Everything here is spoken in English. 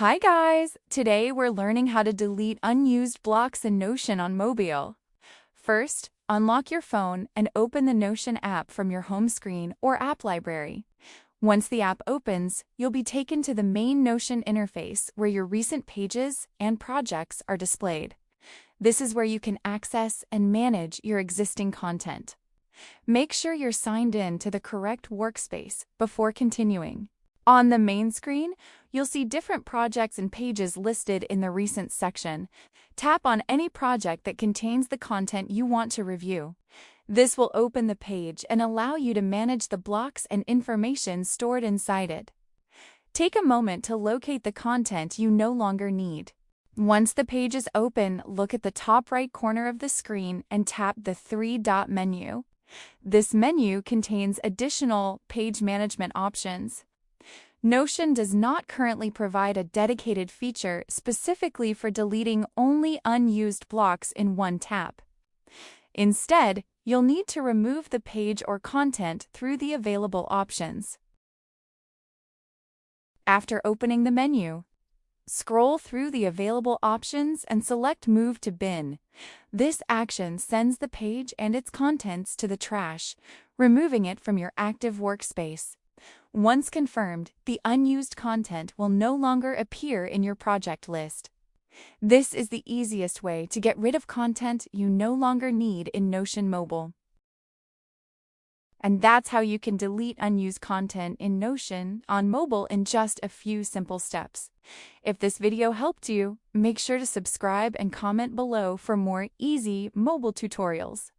Hi guys! Today we're learning how to delete unused blocks in Notion on mobile. First, unlock your phone and open the Notion app from your home screen or app library. Once the app opens, you'll be taken to the main Notion interface where your recent pages and projects are displayed. This is where you can access and manage your existing content. Make sure you're signed in to the correct workspace before continuing. On the main screen, you'll see different projects and pages listed in the Recent section. Tap on any project that contains the content you want to review. This will open the page and allow you to manage the blocks and information stored inside it. Take a moment to locate the content you no longer need. Once the page is open, look at the top right corner of the screen and tap the three-dot menu. This menu contains additional page management options. Notion does not currently provide a dedicated feature specifically for deleting only unused blocks in one tap. Instead, you'll need to remove the page or content through the available options. After opening the menu, scroll through the available options and select Move to Bin. This action sends the page and its contents to the trash, removing it from your active workspace. Once confirmed, the unused content will no longer appear in your project list. This is the easiest way to get rid of content you no longer need in Notion Mobile. And that's how you can delete unused content in Notion on mobile in just a few simple steps. If this video helped you, make sure to subscribe and comment below for more easy mobile tutorials.